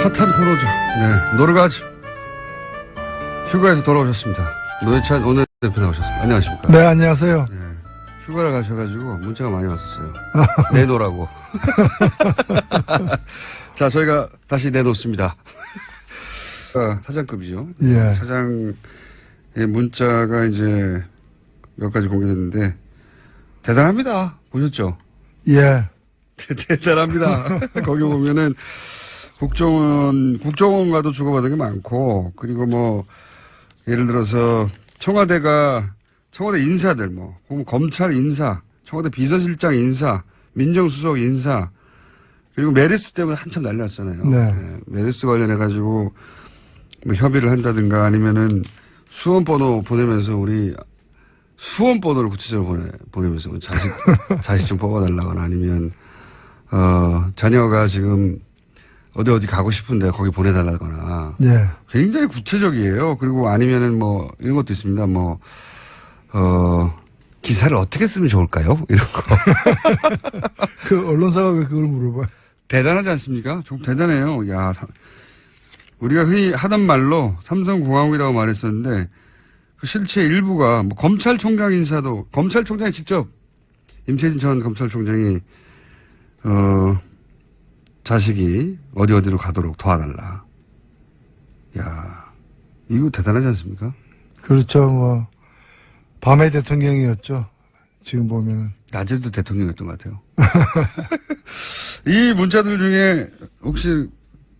핫한 코너죠. 네, 노르가즈 휴가에서 돌아오셨습니다. 노회찬 원내대표 나오셨습니다. 안녕하십니까? 네, 안녕하세요. 네, 휴가를 가셔가지고 문자가 많이 왔었어요. 내놓으라고. 자, 저희가 다시 내놓습니다. 차장급이죠. 예. 차장의 문자가 이제 몇 가지 공개됐는데 대단합니다. 보셨죠? 예. 대단합니다. 거기 보면은 국정원과도 주고받은 게 많고, 그리고 뭐 예를 들어서 청와대 인사들 검찰 인사, 청와대 비서실장 인사, 민정수석 인사, 그리고 메르스 때문에 한참 난리 났잖아요. 네. 네, 메르스 관련해 가지고 뭐 협의를 한다든가 아니면은 수험번호 보내면서 우리 수험번호를 구체적으로 보내면서 자식 좀 뽑아달라거나 아니면 자녀가 지금 어디 가고 싶은데 거기 보내달라거나. 예. 굉장히 구체적이에요. 그리고 아니면은 뭐 이런 것도 있습니다. 기사를 어떻게 쓰면 좋을까요? 이런 거. 그 언론사가 왜 그걸 물어봐요? 대단하지 않습니까? 좀 대단해요. 야, 우리가 흔히 하던 말로 삼성공화국이라고 말했었는데 그 실체 일부가 뭐 검찰총장 인사도 검찰총장이 직접 임채진 전 검찰총장이 자식이 어디로 가도록 도와달라. 야, 이거 대단하지 않습니까? 그렇죠. 뭐 밤의 대통령이었죠. 지금 보면은. 낮에도 대통령이었던 것 같아요. 이 문자들 중에 혹시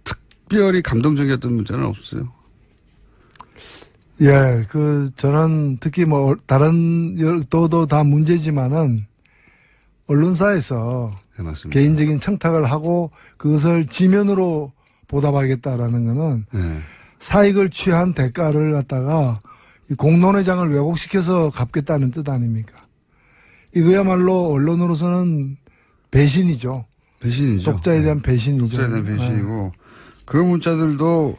특별히 감동적이었던 문자는 없어요? 예, 저는 특히 뭐 다른 또도 다 문제지만은 언론사에서 네, 맞습니다. 개인적인 청탁을 하고 그것을 지면으로 보답하겠다라는 거는 네. 사익을 취한 대가를 갖다가 이 공론회장을 왜곡시켜서 갚겠다는 뜻 아닙니까? 이거야말로 언론으로서는 배신이죠. 배신이죠. 독자에 대한 배신이죠. 독자에 대한 배신이고 그 문자들도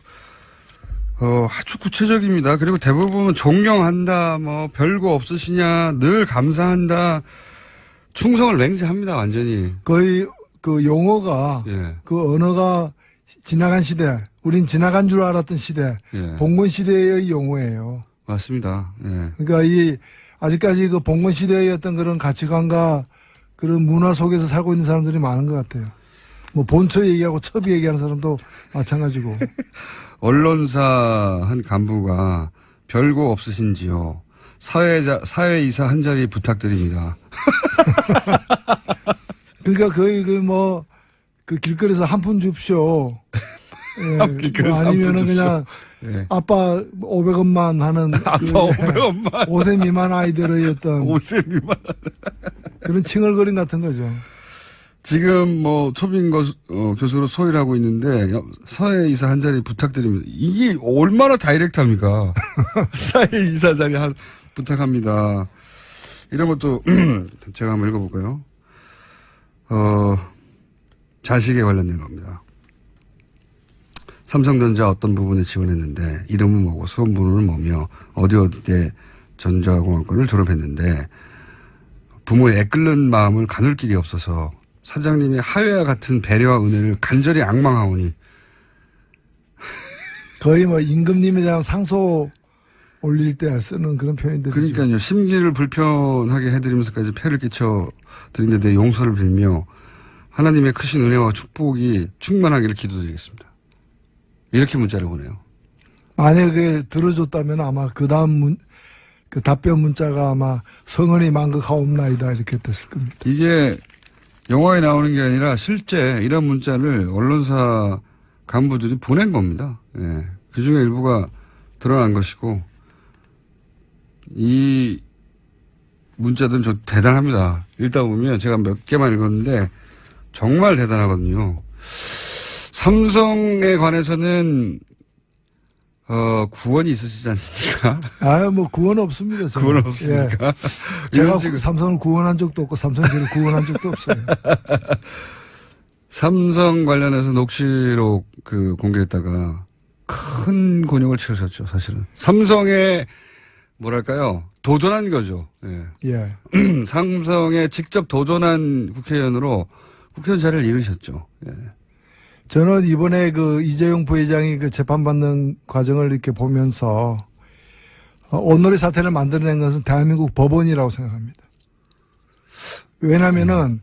아주 구체적입니다. 그리고 대부분은 존경한다, 뭐 별거 없으시냐, 늘 감사한다, 충성을 맹세합니다. 완전히. 거의 그 용어가 예. 그 언어가 지나간 시대, 우린 지나간 줄 알았던 시대, 예. 봉건 시대의 용어예요. 맞습니다. 예. 그러니까 아직까지 그 봉건 시대의 어떤 그런 가치관과 그런 문화 속에서 살고 있는 사람들이 많은 것 같아요. 뭐 본처 얘기하고 첩이 얘기하는 사람도 마찬가지고. 언론사 한 간부가 별거 없으신지요. 사회이사 한 자리 부탁드립니다. 그러니까 거의 그 길거리에서 한 푼 줍쇼. 예, 길거리에서 뭐 아니면은 한 푼 줍쇼. 그냥 예. 아빠 500원만 하는 아빠 500원만. 5세 미만 아이들의 어떤 5세 미만. 그런 칭얼거림 같은 거죠. 지금 뭐 초빙 교수로 소위를 하고 있는데 사회이사 한 자리 부탁드립니다. 이게 얼마나 다이렉트합니까? 사회이사 자리 부탁합니다. 이런 것도 제가 한번 읽어볼까요? 자식에 관련된 겁니다. 삼성전자 어떤 부분에 지원했는데 이름은 뭐고 수험번호는 뭐며 어디에 전자공학과를 졸업했는데 부모의 애끓는 마음을 가눌 길이 없어서 사장님의 하회와 같은 배려와 은혜를 간절히 악망하오니. 거의 뭐 임금님에 대한 상소 올릴 때 쓰는 그런 표현들이죠. 그러니까요. 심기를 불편하게 해드리면서까지 폐를 끼쳐 드린 데 용서를 빌며 하나님의 크신 은혜와 축복이 충만하기를 기도드리겠습니다. 이렇게 문자를 보내요. 만약에 들어줬다면 아마 그 다음 그 답변 문자가 아마 성은이 만극하옵나이다 이렇게 됐을 겁니다. 이게 영화에 나오는 게 아니라 실제 이런 문자를 언론사 간부들이 보낸 겁니다. 예. 그 중에 일부가 드러난 것이고, 이 문자들은 좀 대단합니다. 읽다 보면 제가 몇 개만 읽었는데 정말 대단하거든요. 삼성에 관해서는 구원이 있으시지 않습니까? 뭐 구원 없습니다. 저는. 구원 없습니까? 예. 제가 지금 삼성을 구원한 적도 없고 삼성이 저를 구원한 적도 없어요. 삼성 관련해서 녹취록 공개했다가 큰 곤욕을 치르셨죠, 사실은. 삼성에 뭐랄까요? 도전한 거죠. 예. 예. 삼성에 직접 도전한 국회의원으로 국회의원 자리를 잃으셨죠. 예. 저는 이번에 그 이재용 부회장이 그 재판받는 과정을 이렇게 보면서 온누리 사태를 만들어낸 것은 대한민국 법원이라고 생각합니다. 왜냐면은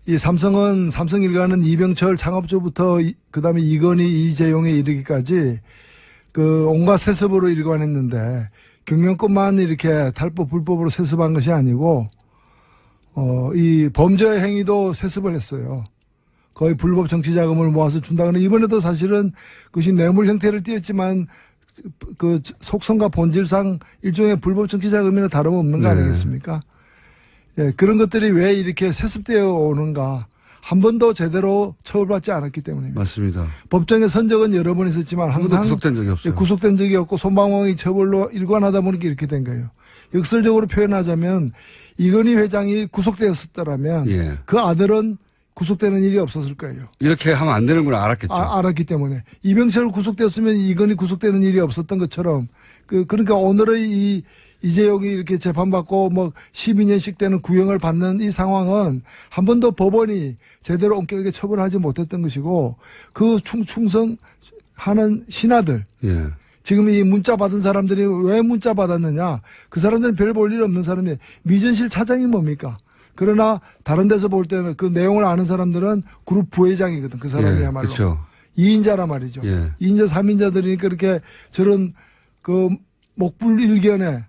이 삼성 일가는 이병철 창업주부터 그다음에 이건희 이재용에 이르기까지 그 온갖 세습으로 일관했는데 경영권만 이렇게 탈법 불법으로 세습한 것이 아니고 이 범죄 행위도 세습을 했어요. 거의 불법 정치 자금을 모아서 준다거나 이번에도 사실은 그것이 뇌물 형태를 띄었지만 그 속성과 본질상 일종의 불법 정치 자금이나 다름없는 거 아니겠습니까? 예, 그런 것들이 왜 이렇게 세습되어 오는가. 한 번도 제대로 처벌받지 않았기 때문입니다. 맞습니다. 법정의 선적은 여러 번 있었지만 항상 구속된 적이 없어요. 예, 구속된 적이 없고 손방망이 처벌로 일관하다 보니까 이렇게 된 거예요. 역설적으로 표현하자면 이건희 회장이 구속되었었더라면 예. 그 아들은 구속되는 일이 없었을 거예요. 이렇게 하면 안 되는 걸 알았겠죠. 알았기 때문에. 이병철 구속되었으면 이건희 구속되는 일이 없었던 것처럼 그러니까 오늘의 이재용이 이렇게 재판받고 뭐 12년씩 되는 구형을 받는 이 상황은 한 번도 법원이 제대로 엄격하게 처벌하지 못했던 것이고 그 충성하는 신하들. 예. 지금 이 문자 받은 사람들이 왜 문자 받았느냐. 그 사람들은 별 볼 일 없는 사람이 미전실 차장이 뭡니까? 그러나 다른 데서 볼 때는 그 내용을 아는 사람들은 그룹 부회장이거든. 그 사람이야말로. 예, 그렇죠. 2인자란 말이죠. 예. 2인자, 3인자들이니까 그렇게 저런 그 목불일견에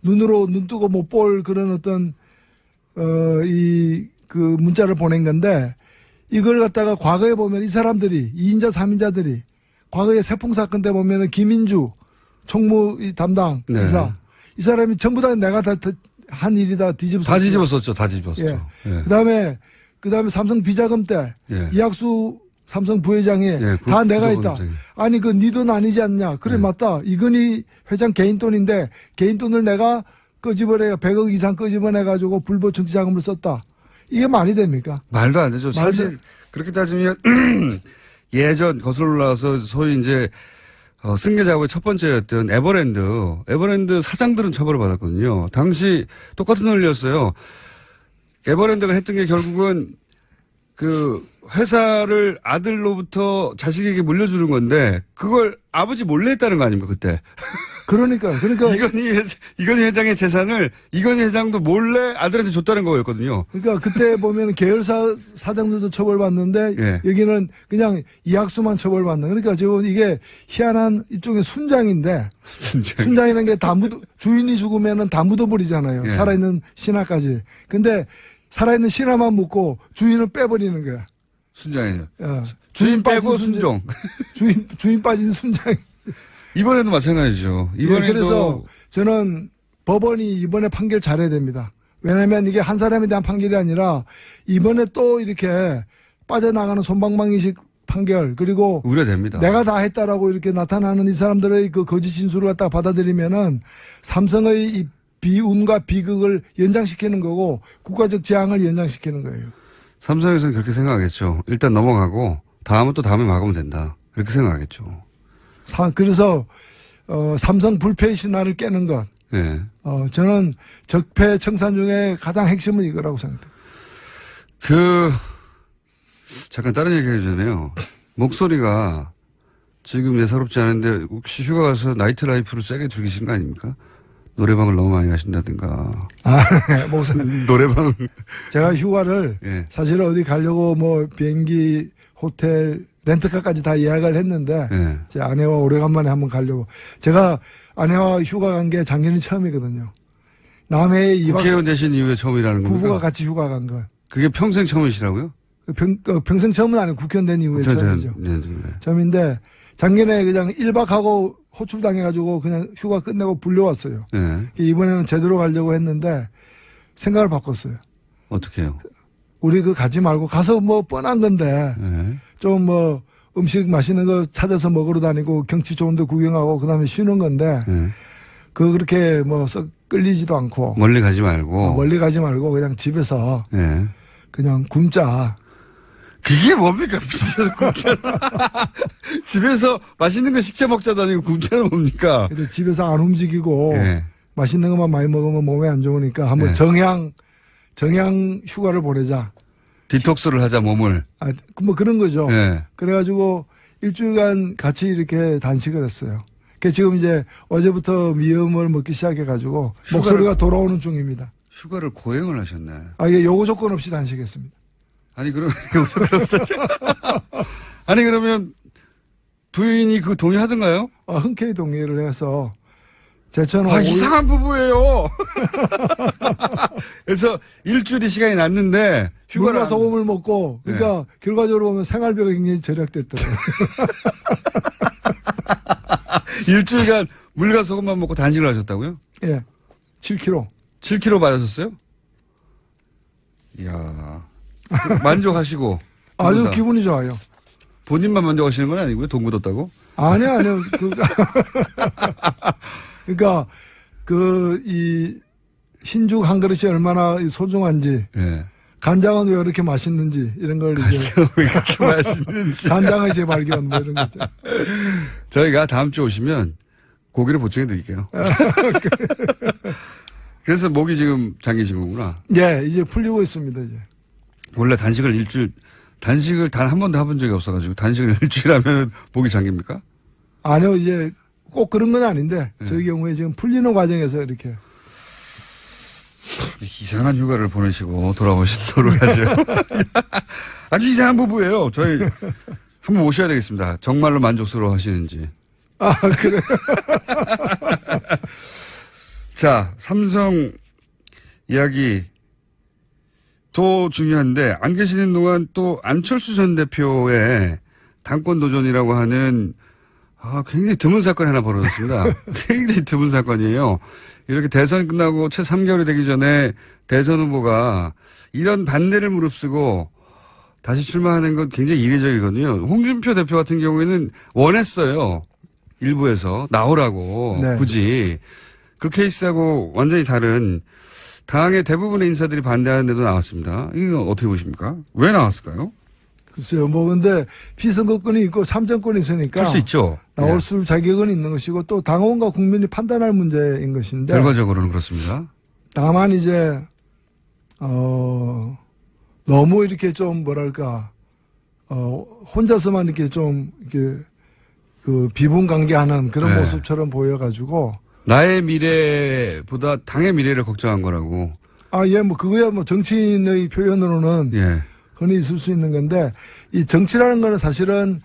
눈으로 눈 뜨고 못 볼 그런 어떤 그 문자를 보낸 건데 이걸 갖다가 과거에 보면 이 사람들이 2인자, 3인자들이 과거에 세풍 사건 때 보면은 김인주 총무 담당 네. 이사 이 사람이 전부 다 내가 다 한 일이다 뒤집었어. 다 뒤집었었죠. 다 뒤집었죠. 예. 예. 그다음에 삼성 비자금 때 예. 이학수 삼성 부회장이 예, 다 내가 있다. 구속원장이. 아니 그 네 돈 아니지 않냐. 그래 예. 맞다. 이건희 회장 개인 돈인데 개인 돈을 내가 끄집어내 100억 이상 끄집어내 가지고 불법 정치 자금을 썼다. 이게 말이 됩니까? 말도 안 되죠. 사실 말도- 그렇게 따지면 예전 거슬러 올라와서 소위 이제 승계 작업의 첫 번째였던 에버랜드 사장들은 처벌을 받았거든요. 당시 똑같은 논리였어요. 에버랜드가 했던 게 결국은 그 회사를 아들로부터 자식에게 물려주는 건데 그걸 아버지 몰래 했다는 거 아닙니까 그때. 그러니까 이건희 회장의 재산을 이건희 회장도 몰래 아들한테 줬다는 거였거든요. 그러니까 그때 보면 계열사 사장들도 처벌받는데 예. 여기는 그냥 이학수만 처벌받는. 그러니까 지금 이게 희한한 일종의 순장인데 순장이라는 게 다 주인이 죽으면은 다 묻어버리잖아요. 예. 살아있는 신하까지. 근데 살아있는 신하만 묻고 주인은 빼버리는 거야. 순장이죠. 주인 빼고 순종. 주인 빠진 순장. 이번에도 마찬가지죠. 이번에도. 예, 그래서 저는 법원이 이번에 판결 잘해야 됩니다. 왜냐하면 이게 한 사람에 대한 판결이 아니라 이번에 또 이렇게 빠져나가는 솜방망이식 판결 그리고 우려됩니다. 내가 다 했다라고 이렇게 나타나는 이 사람들의 그 거짓 진술을 갖다 받아들이면은 삼성의 이 비운과 비극을 연장시키는 거고 국가적 재앙을 연장시키는 거예요. 삼성에서는 그렇게 생각하겠죠. 일단 넘어가고 다음은 또 다음에 막으면 된다. 그렇게 생각하겠죠. 그래서 삼성 불패의 신화를 깨는 것. 네. 저는 적폐 청산 중에 가장 핵심은 이거라고 생각해요. 잠깐 다른 얘기 해주잖아요. 목소리가 지금 예사롭지 않은데 혹시 휴가 가서 나이트 라이프를 세게 즐기신 거 아닙니까? 노래방을 너무 많이 가신다든가. 노래방. 제가 휴가를 예. 사실 어디 가려고 뭐 비행기, 호텔, 렌트카까지 다 예약을 했는데 예. 제 아내와 오래간만에 한번 가려고. 제가 아내와 휴가 간 게 작년이 처음이거든요. 남해에 국회의원 되신 이후에 처음이라는 겁니까? 부부가 같이 휴가 간 거. 그게 평생 처음이시라고요? 평생 처음은 아니고 국회의원 된 이후에 처음이죠. 네. 처음인데 작년에 그냥 1박하고 호출당해가지고 그냥 휴가 끝내고 불려왔어요. 네. 이번에는 제대로 가려고 했는데 생각을 바꿨어요. 어떻게 해요? 우리 가지 말고 가서 뭐 뻔한 건데 네. 좀 뭐 음식 맛있는 거 찾아서 먹으러 다니고 경치 좋은 데 구경하고 그다음에 쉬는 건데 네. 그렇게 뭐 썩 끌리지도 않고 멀리 가지 말고. 멀리 가지 말고 그냥 집에서 네. 그냥 굶자. 그게 뭡니까? 굶자는. 집에서 맛있는 거 시켜 먹자도 아니고 굶자는 뭡니까? 근데 집에서 안 움직이고 네. 맛있는 것만 많이 먹으면 몸에 안 좋으니까 한번 네. 정향 휴가를 보내자. 디톡스를 하자 몸을. 뭐 그런 거죠. 예. 그래가지고 일주일간 같이 이렇게 단식을 했어요. 그 지금 이제 어제부터 미음을 먹기 시작해가지고 목소리가 돌아오는 중입니다. 휴가를 고행을 하셨네. 이게 요구 조건 없이 단식했습니다. 아니, 그럼, 아니, 그러면 부인이 그 동의하던가요? 흔쾌히 동의를 해서 제천은 이상한 부부예요. 그래서 일주일이 시간이 났는데 물과 소금을 먹고 그러니까 결과적으로 보면 생활비가 굉장히 절약됐더라고요. 일주일간 물과 소금만 먹고 단식을 하셨다고요? 예. 7kg. 7kg 빠졌었어요? 이야. 만족하시고. 아주 기분이 좋아요. 본인만 만족하시는 건 아니고요? 돈 굳었다고? 아니요. 그러니까 이 흰죽 한 그릇이 얼마나 소중한지. 예. 간장은 왜 이렇게 맛있는지 이런 걸 이제 왜 이렇게 맛있는지. 간장의 재발견 뭐 이런 거죠. 저희가 다음 주 오시면 고기를 보충해 드릴게요. 그래서 목이 지금 잠기신 거구나. 예, 이제 풀리고 있습니다, 이제. 원래 단식을 단 한 번도 해본 적이 없어가지고 단식을 일주일 하면 목이 잠깁니까? 아니요, 이제 꼭 그런 건 아닌데 저희 경우에 지금 풀리는 과정에서 이렇게. 이상한 휴가를 보내시고 돌아오시도록 하죠. 아주 이상한 부부예요. 저희 한번 모셔야 되겠습니다. 정말로 만족스러워 하시는지. 그래. 자, 삼성 이야기 더 중요한데 안 계시는 동안 또 안철수 전 대표의 당권 도전이라고 하는 굉장히 드문 사건이 하나 벌어졌습니다. 굉장히 드문 사건이에요. 이렇게 대선 끝나고 채 3개월이 되기 전에 대선 후보가 이런 반대를 무릅쓰고 다시 출마하는 건 굉장히 이례적이거든요. 홍준표 대표 같은 경우에는 원했어요. 일부에서 나오라고 네. 굳이. 그 케이스하고 완전히 다른 당의 대부분의 인사들이 반대하는데도 나왔습니다. 이거 어떻게 보십니까? 왜 나왔을까요? 글쎄요, 근데 피선거권이 있고 참정권이 있으니까. 할 수 있죠. 나올 수 자격은 있는 것이고 또 당원과 국민이 판단할 문제인 것인데. 결과적으로는 그렇습니다. 다만 이제, 너무 이렇게 좀 혼자서만 이렇게 좀, 비분관계하는 그런 모습처럼 보여가지고. 나의 미래보다 당의 미래를 걱정한 거라고. 그거야 정치인의 표현으로는. 흔히 있을 수 있는 건데, 이 정치라는 거는 사실은,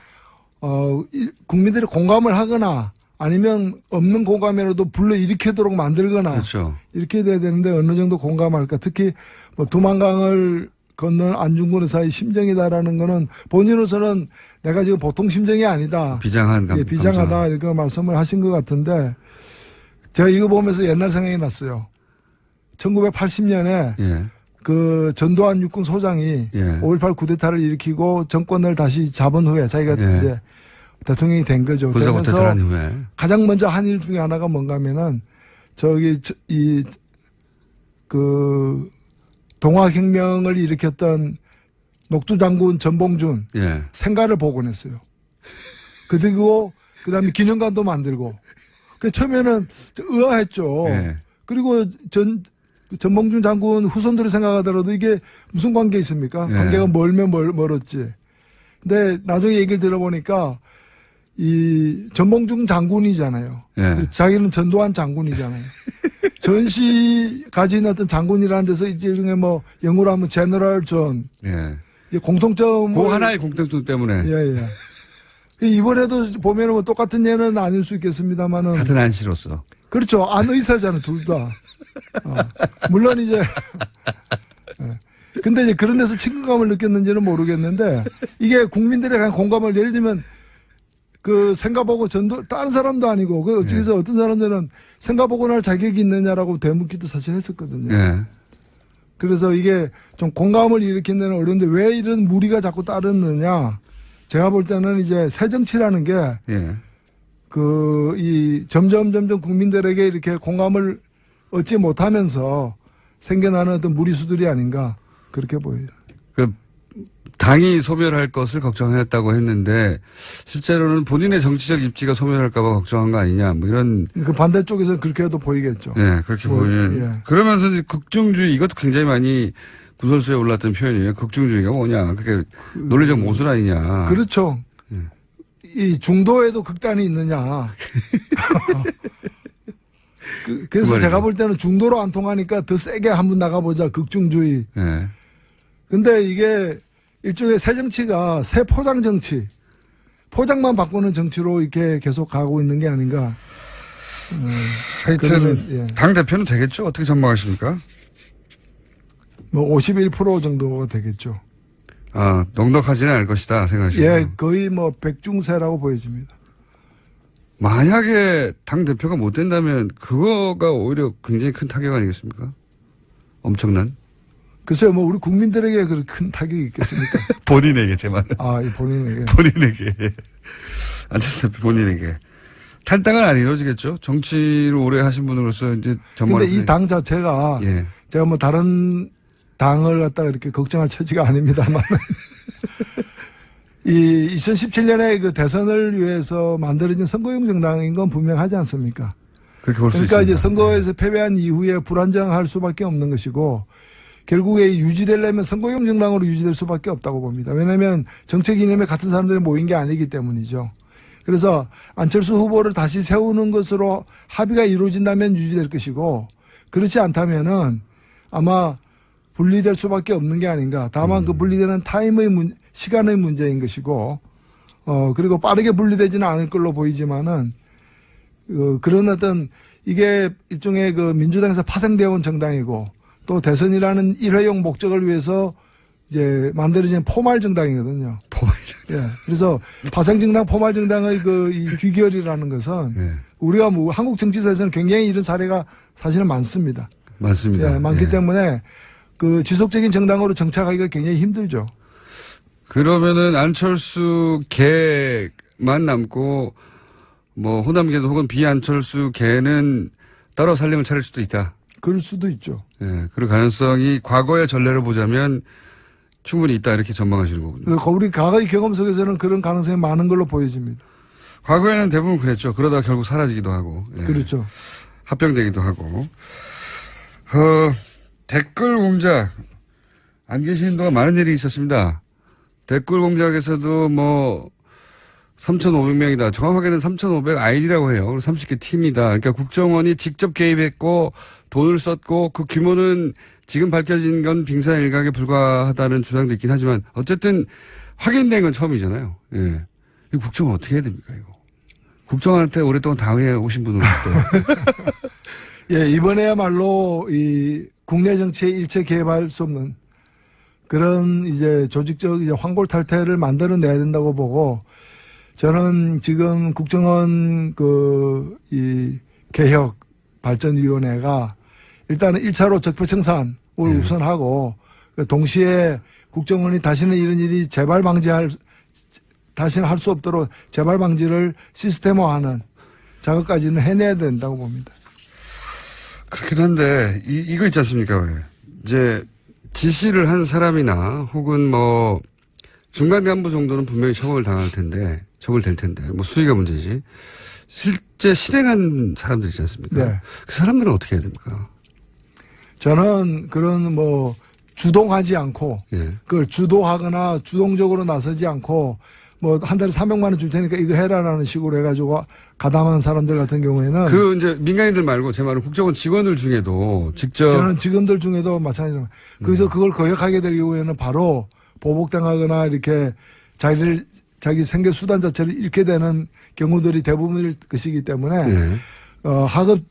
국민들이 공감을 하거나 아니면 없는 공감이라도 불러일으키도록 만들거나. 그렇죠. 이렇게 돼야 되는데 어느 정도 공감할까. 특히 두만강을 건넌 안중근 의사의 심정이다라는 거는 본인으로서는 내가 지금 보통 심정이 아니다. 비장하다. 이렇게 말씀을 하신 것 같은데 제가 이거 보면서 옛날 생각이 났어요. 1980년에 전두환 육군 소장이 5.18 쿠데타를 일으키고 정권을 다시 잡은 후에 자기가 이제 대통령이 된 거죠. 그래서 가장 먼저 한 일 중에 하나가 뭔가 하면은 동학혁명을 일으켰던 녹두장군 전봉준 생가를 복원했어요. 그리고 그다음에 기념관도 만들고. 처음에는 의아했죠. 그리고 전봉준 장군 후손들이 생각하더라도 이게 무슨 관계 있습니까? 관계가 멀었지. 근데 나중에 얘기를 들어보니까 이 전봉준 장군이잖아요. 자기는 전두환 장군이잖아요. 전시가 지났던 장군이라는 데서 이제 영어로 하면 제너럴 존. 공통점. 그 하나의 공통점 때문에. 이번에도 보면은 똑같은 예는 아닐 수 있겠습니다만은. 같은 안씨로서. 그렇죠. 안 의사잖아요, 둘 다. 물론 이제. 근데 이제 그런 데서 친근감을 느꼈는지는 모르겠는데 이게 국민들의 공감을 예를 들면 생가보고 다른 사람도 아니고 어찌해서 어떤 사람들은 생가보고날 자격이 있느냐라고 되묻기도 사실 했었거든요. 그래서 이게 좀 공감을 일으키는 데는 어려운데 왜 이런 무리가 자꾸 따르느냐. 제가 볼 때는 이제 새 정치라는 게 점점 국민들에게 이렇게 공감을 얻지 못하면서 생겨나는 어떤 무리수들이 아닌가 그렇게 보여요. 당이 소멸할 것을 걱정했다고 했는데 실제로는 본인의 정치적 입지가 소멸할까 봐 걱정한 거 아니냐 이런. 반대쪽에서는 그렇게도 보이겠죠. 그렇게 보이는. 그러면서 이제 국중주의 이것도 굉장히 많이 구설수에 올랐던 표현이에요. 극중주의가 뭐냐. 그게 논리적 모순 아니냐. 그렇죠. 이 중도에도 극단이 있느냐. 그래서 제가 볼 때는 중도로 안 통하니까 더 세게 한번 나가보자. 극중주의. 네. 근데 이게 일종의 새 정치가 새 포장 정치. 포장만 바꾸는 정치로 이렇게 계속 가고 있는 게 아닌가. 하여튼, 예. 당대표는 되겠죠? 어떻게 전망하십니까? 뭐 51% 정도가 되겠죠. 아, 넉넉하지는 않을 것이다 생각하시고. 예, 거의 뭐 백중세라고 보여집니다. 만약에 당대표가 못 된다면 그거가 오히려 굉장히 큰 타격 아니겠습니까? 엄청난. 글쎄요, 뭐 우리 국민들에게 그런 큰 타격이 있겠습니까? 본인에게 제 말은. 아, 본인에게. 본인에게. 안철수 대표 본인에게. 탈당은 안 이루어지겠죠? 정치를 오래 하신 분으로서 이제 근데 이 당 자체가 예. 제가 뭐 다른 당을 갖다가 이렇게 걱정할 처지가 아닙니다만 이 2017년에 그 대선을 위해서 만들어진 선거용 정당인 건 분명하지 않습니까? 그렇게 볼 수 있습니다. 그러니까 이제 선거에서 패배한 이후에 불안정할 수밖에 없는 것이고 결국에 유지되려면 선거용 정당으로 유지될 수밖에 없다고 봅니다. 왜냐하면 정책 이념에 같은 사람들이 모인 게 아니기 때문이죠. 그래서 안철수 후보를 다시 세우는 것으로 합의가 이루어진다면 유지될 것이고 그렇지 않다면은 아마 분리될 수밖에 없는 게 아닌가. 다만 그 분리되는 시간의 문제인 것이고 그리고 빠르게 분리되지는 않을 걸로 보이지만은 그런 어떤 이게 일종의 그 민주당에서 파생되어 온 정당이고 또 대선이라는 일회용 목적을 위해서 이제 만들어진 포말 정당이거든요. 포말. 예. 그래서 파생 정당, 포말 정당의 이 귀결이라는 것은 예. 우리가 뭐 한국 정치사에서는 굉장히 이런 사례가 사실은 많습니다. 많습니다. 예, 많기 예. 때문에 그 지속적인 정당으로 정착하기가 굉장히 힘들죠. 그러면은 안철수 개만 남고 뭐 호남계도 혹은 비안철수 개는 따로 살림을 차릴 수도 있다. 그럴 수도 있죠. 예, 그럴 가능성이 과거의 전례를 보자면 충분히 있다 이렇게 전망하시는 거군요. 우리 과거의 경험 속에서는 그런 가능성이 많은 걸로 보여집니다. 과거에는 대부분 그랬죠. 그러다가 결국 사라지기도 하고. 예. 그렇죠. 합병되기도 하고. 댓글 공작. 안 계시는 동안 많은 일이 있었습니다. 댓글 공작에서도 뭐 3,500명이다. 정확하게는 3,500 아이디라고 해요. 30개 팀이다. 그러니까 국정원이 직접 개입했고 돈을 썼고 그 규모는 지금 밝혀진 건 빙산일각에 불과하다는 주장도 있긴 하지만 어쨌든 확인된 건 처음이잖아요. 예. 이 국정원 어떻게 해야 됩니까, 이거? 국정원한테 오랫동안 당해 오신 분으로서. 예, 이번에야말로 이 국내 정치에 일체 개입할 수 없는 그런 이제 조직적 이제 황골탈퇴를 만들어내야 된다고 보고 저는 지금 국정원 이 개혁 발전위원회가 일단은 1차로 적폐청산을 우선하고 동시에 국정원이 다시는 이런 일이 다시는 할 수 없도록 재발 방지를 시스템화하는 작업까지는 해내야 된다고 봅니다. 그렇긴 한데 이거 있지 않습니까? 왜? 이제 지시를 한 사람이나 혹은 뭐 중간 간부 정도는 분명히 처벌될 텐데 뭐 수위가 문제지. 실제 실행한 사람들 있지 않습니까? 네. 그 사람들은 어떻게 해야 됩니까? 저는 그런 뭐 주동하지 않고 예. 그걸 주도하거나 주동적으로 나서지 않고 뭐 한 달에 300만 원 줄 테니까 이거 해라라는 식으로 해가지고 가담한 사람들 같은 경우에는 그 이제 민간인들 말고 제 말은 국정원 직원들 중에도 직접 저는 직원들 중에도 마찬가지로 거기서 그걸 거역하게 될 경우에는 바로 보복당하거나 이렇게 자기 생계 수단 자체를 잃게 되는 경우들이 대부분일 것이기 때문에 예. 하급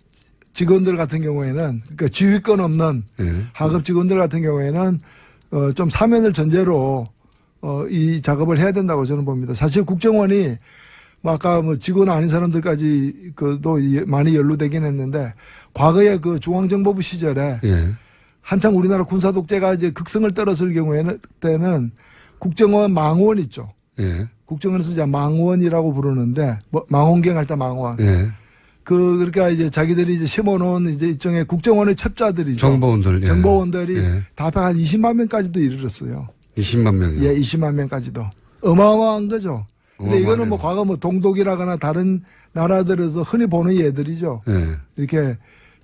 직원들 같은 경우에는 그러니까 지휘권 없는 예. 하급 직원들 같은 경우에는 좀 사면을 전제로 이 작업을 해야 된다고 저는 봅니다. 사실 국정원이 뭐 아까 뭐 직원 아닌 사람들까지 그도 많이 연루되긴 했는데 과거에 그 중앙정보부 시절에 예. 한창 우리나라 군사 독재가 이제 극성을 떨었을 경우에는 때는 국정원 망원 있죠. 예. 국정원에서 이제 망원이라고 부르는데 뭐 망원경 할 때 망원. 예. 그러니까 이제 자기들이 이제 심어놓은 이제 일종의 국정원의 첩자들이죠. 정보원들. 예. 정보원들이 예. 다 합해 한 20만 명까지도 이르렀어요. 20만 명이요. 예, 20만 명까지도. 어마어마한 거죠. 근데 이거는 뭐 어마어마하네요. 과거 뭐 동독이라거나 다른 나라들에서 흔히 보는 예들이죠. 예. 이렇게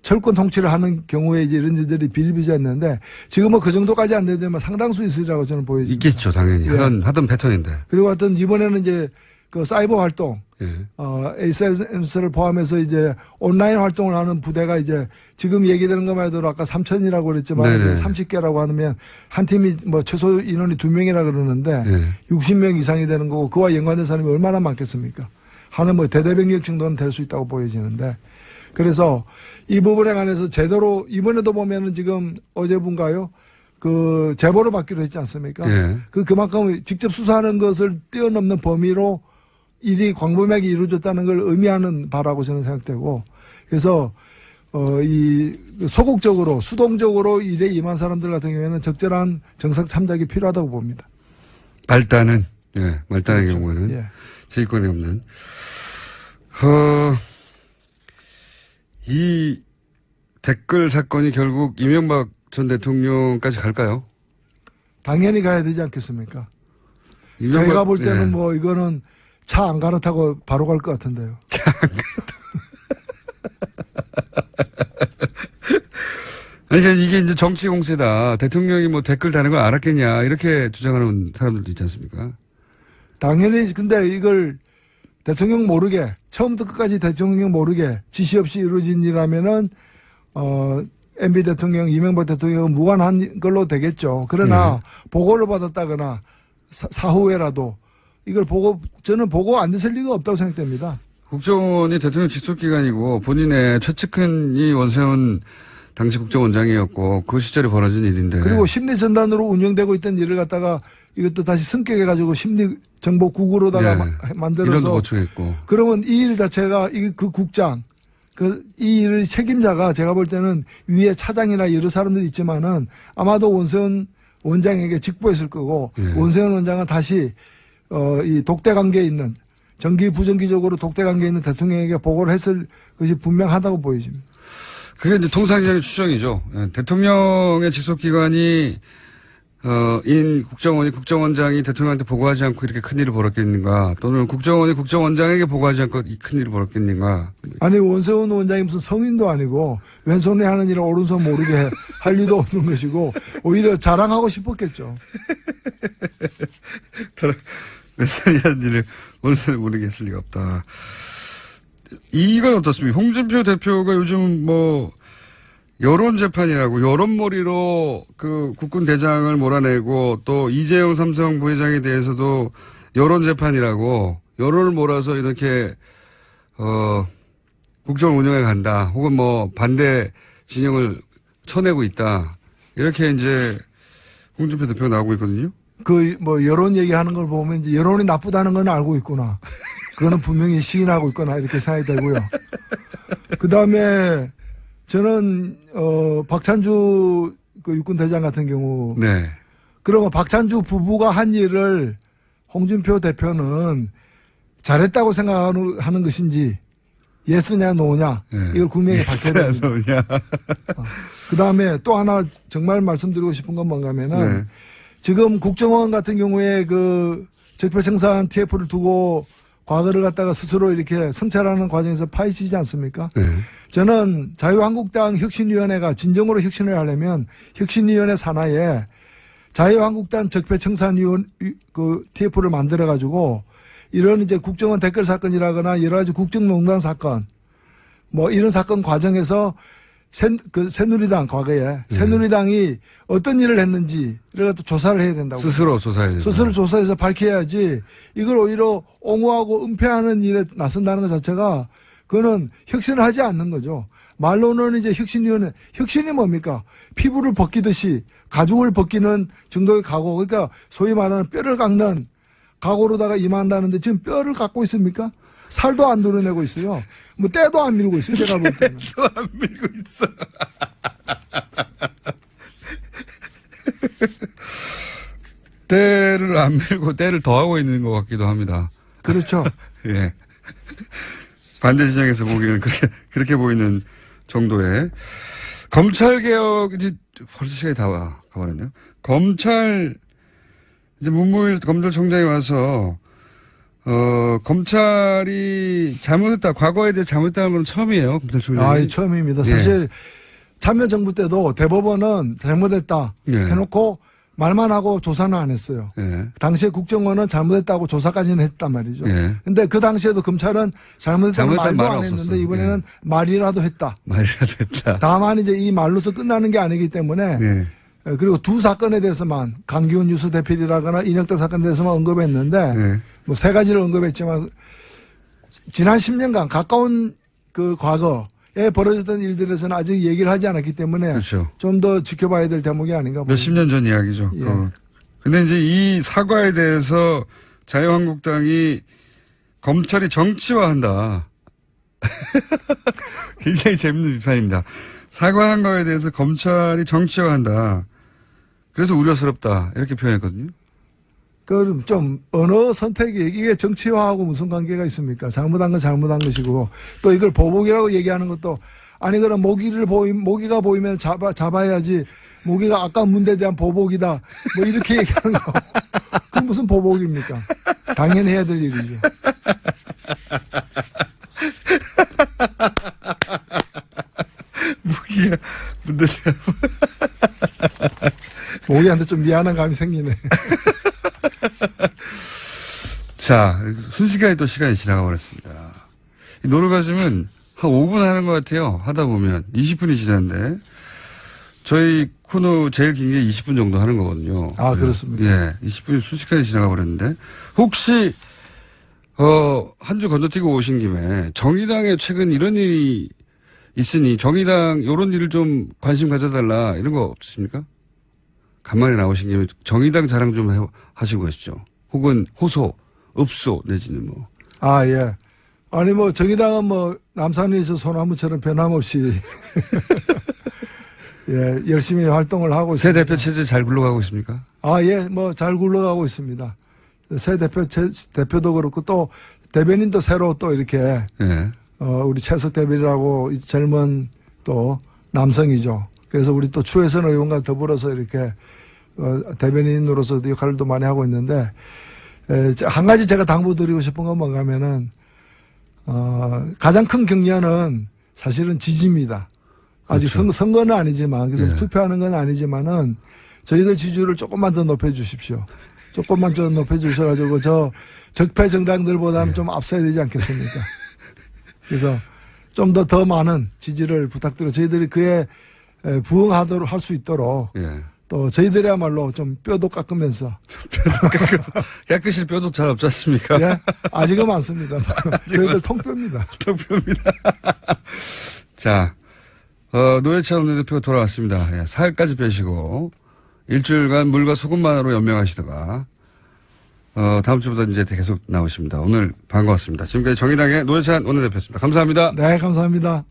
철권 통치를 하는 경우에 이제 이런 일들이 비일비재했는데 지금은 그 정도까지 안 되지만 상당수 있으리라고 저는 보여집니다. 있겠죠, 당연히. 예. 하던 패턴인데. 그리고 하여튼 이번에는 이제 그 사이버 활동, 예. ASMS를 포함해서 이제 온라인 활동을 하는 부대가 이제 지금 얘기되는 것만 해도 아까 3,000이라고 그랬지만 네네. 30개라고 하면 한 팀이 뭐 최소 인원이 2명이라 그러는데 예. 60명 이상이 되는 거고 그와 연관된 사람이 얼마나 많겠습니까? 하는 뭐 대대병력 정도는 될 수 있다고 보여지는데 그래서 이 부분에 관해서 제대로 이번에도 보면은 지금 어제분가요? 그 제보를 받기로 했지 않습니까? 예. 그만큼 직접 수사하는 것을 뛰어넘는 범위로 일이 광범위하게 이루어졌다는 걸 의미하는 바라고 저는 생각되고 그래서 이 소극적으로 수동적으로 일에 임한 사람들 같은 경우에는 적절한 정상 참작이 필요하다고 봅니다. 말단은 말단의 그렇죠. 경우에는 예. 지휘권이 없는. 이 댓글 사건이 결국 이명박 전 대통령까지 갈까요? 당연히 가야 되지 않겠습니까? 이명박- 제가 볼 때는 예. 뭐 이거는 차 안 갈아타고 바로 갈 것 같은데요. 아니, 그러니까 이게 이제 정치 공세다. 대통령이 뭐 댓글 다는 걸 알았겠냐. 이렇게 주장하는 사람들도 있지 않습니까? 당연히 근데 이걸 대통령 모르게 처음부터 끝까지 대통령 모르게 지시 없이 이루어진 일이라면은 MB 대통령 이명박 대통령은 무관한 걸로 되겠죠. 그러나 보고를 받았다거나 사후에라도 이걸 보고 저는 보고 안 됐을 리가 없다고 생각됩니다. 국정원이 대통령 직속기관이고 본인의 최측근이 원세훈 당시 국정원장이었고 그 시절에 벌어진 일인데. 그리고 심리 전단으로 운영되고 있던 일을 갖다가 이것도 다시 승격해가지고 심리 정보 국으로다가 이런도 만들어서 거쳐했고. 그러면 이 일 자체가 그 국장 이 일의 책임자가 제가 볼 때는 위에 차장이나 여러 사람들이 있지만은 아마도 원세훈 원장에게 직보했을 거고 원세훈 원장은 다시 이 독대 관계에 있는 정기 부정기적으로 독대 관계에 있는 대통령에게 보고를 했을 것이 분명하다고 보여집니다. 그게 이제 통상적인 추정이죠. 대통령의 직속기관이 인 국정원이 국정원장이 대통령한테 보고하지 않고 이렇게 큰일을 벌였겠는가 또는 국정원이 국정원장에게 보고하지 않고 이 큰일을 벌였겠는가. 아니 원세훈 원장이 무슨 성인도 아니고 왼손에 하는 일을 오른손 모르게 할 리도 없는 것이고 오히려 자랑하고 싶었겠죠. 왼손이 하는 일을 오른손에 모르게 했을 리가 없다. 이건 어떻습니까? 홍준표 대표가 요즘 뭐 여론재판이라고 여론몰이로 그 국군 대장을 몰아내고 또 이재용 삼성 부회장에 대해서도 여론재판이라고 여론을 몰아서 이렇게 국정을 운영해 간다. 혹은 뭐 반대 진영을 쳐내고 있다. 이렇게 이제 홍준표 대표가 나오고 있거든요. 그 뭐 여론 얘기하는 걸 보면 이제 여론이 나쁘다는 건 알고 있구나. 그거는 분명히 시인하고 있거나 이렇게 생각이 되고요. 그 다음에 저는 박찬주 그 육군 대장 같은 경우 네. 그러면 박찬주 부부가 한 일을 홍준표 대표는 잘했다고 생각하는 것인지 예스냐 노냐 네. 이걸 국민에게 밝혀야 됩니다. 그 다음에 또 하나 정말 말씀드리고 싶은 건 뭔가 하면은 네. 지금 국정원 같은 경우에 그 적폐청산 TF를 두고 과거를 갖다가 스스로 이렇게 성찰하는 과정에서 파헤치지 않습니까? 네. 저는 자유한국당 혁신위원회가 진정으로 혁신을 하려면 혁신위원회 산하에 자유한국당 적폐청산위원 그 TF를 만들어 가지고 이런 이제 국정원 댓글 사건이라거나 여러 가지 국정농단 사건 뭐 이런 사건 과정에서 새누리당 과거에 새누리당이 어떤 일을 했는지를 또 조사를 해야 된다고. 스스로 조사해야 된다. 스스로 조사해서 밝혀야지 이걸 오히려 옹호하고 은폐하는 일에 나선다는 것 자체가 그거는 혁신을 하지 않는 거죠. 말로는 이제 혁신위원회, 혁신이 뭡니까? 피부를 벗기듯이 가죽을 벗기는 정도의 각오. 그러니까 소위 말하는 뼈를 깎는 각오로다가 임한다는데 지금 뼈를 깎고 있습니까? 살도 안 도려내고 있어요. 뭐 때도 안 밀고 있어요. 제가 볼 때는. 또 안 밀고 있어. 때를 안 밀고 때를 더하고 있는 것 같기도 합니다. 그렇죠. 예. 반대 진영에서 보기에는 그렇게 보이는 정도의 검찰 개혁 이제 벌써 시간이 다 가버렸네요. 검찰 이제 문무일 검찰총장이 와서 검찰이 잘못했다, 과거에 대해 잘못했다는 건 처음이에요. 검찰총장이. 이 처음입니다. 사실 참여정부 때도 대법원은 잘못했다 예. 해놓고 말만 하고 조사는 안 했어요. 예. 당시에 국정원은 잘못했다고 조사까지는 했단 말이죠. 예. 근데 그 당시에도 검찰은 잘못했다고 잘못한 말도 말 안 했는데 없었어. 이번에는 말이라도 했다. 말이라도 했다. 다만 이제 이 말로서 끝나는 게 아니기 때문에 예. 그리고 두 사건에 대해서만 강기훈 뉴스 대필이라거나 인혁대 사건에 대해서만 언급했는데 예. 뭐 세 가지를 언급했지만 지난 10년간 가까운 그 과거에 벌어졌던 일들에서는 아직 얘기를 하지 않았기 때문에 그렇죠. 좀 더 지켜봐야 될 대목이 아닌가 봅니다. 몇십 년 전 이야기죠. 예. 근데 이제 이 사과에 대해서 자유한국당이 검찰이 정치화한다. 굉장히 재밌는 비판입니다. 사과한 거에 대해서 검찰이 정치화한다. 그래서 우려스럽다. 이렇게 표현했거든요. 그 좀 언어 선택이 이게 정치화하고 무슨 관계가 있습니까? 잘못한 건 잘못한 것이고 또 이걸 보복이라고 얘기하는 것도 아니 그럼 모기가 보이면 잡아야지. 모기가 아까 문제에 대한 보복이다. 뭐 이렇게 얘기하는 거. 그건 무슨 보복입니까? 당연히 해야 될 일이죠. 무기야 문제. 모기한테 좀 미안한 감이 생기네. 자, 순식간에 또 시간이 지나가 버렸습니다. 이 노르가즘은 한 5분 하는 것 같아요. 하다 보면 20분이 지났는데 저희 코너 제일 긴 게 20분 정도 하는 거거든요. 아, 그렇습니까? 예, 20분이 순식간에 지나가 버렸는데 혹시 한 주 건너뛰고 오신 김에 정의당에 최근 이런 일이 있으니 정의당 이런 일을 좀 관심 가져달라 이런 거 없으십니까? 간만에 나오신 김에 정의당 자랑 좀 하시고 가시죠. 혹은 호소, 읍소 내지는 뭐. 아, 예. 아니, 뭐, 정의당은 뭐, 남산에서 소나무처럼 변함없이, 예, 열심히 활동을 하고 새 있습니다. 대표 체제 잘 굴러가고 있습니까? 아, 예, 뭐, 잘 굴러가고 있습니다. 새 대표도 그렇고 또, 대변인도 새로 또 이렇게, 예. 우리 최석 대변이라고 이 젊은 또 남성이죠. 그래서 우리 또 추혜선 의원과 더불어서 이렇게, 대변인으로서 역할을 또 많이 하고 있는데, 한 가지 제가 당부드리고 싶은 건 뭔가 하면은, 가장 큰 격려는 사실은 지지입니다. 아직 그렇죠. 선거는 아니지만, 그래서 예. 투표하는 건 아니지만은, 저희들 지지율을 조금만 더 높여주십시오. 조금만 좀 높여주셔가지고, 적폐 정당들보다는 좀 앞서야 되지 않겠습니까? 그래서 좀 더 많은 지지를 부탁드려 저희들이 그에 부응하도록 할 수 있도록, 예. 또 저희들이야말로 좀 뼈도 깎으면서, 깎으실 뼈도 잘 없지 않습니까? 예? 아직은 많습니다. 저희들 통뼈입니다. 통표입니다. 자, 노회찬 원내대표가 돌아왔습니다. 예, 살까지 빼시고 일주일간 물과 소금만으로 연명하시다가 다음 주부터 이제 계속 나오십니다. 오늘 반가웠습니다. 지금까지 정의당의 노회찬 원내대표였습니다. 감사합니다. 네, 감사합니다.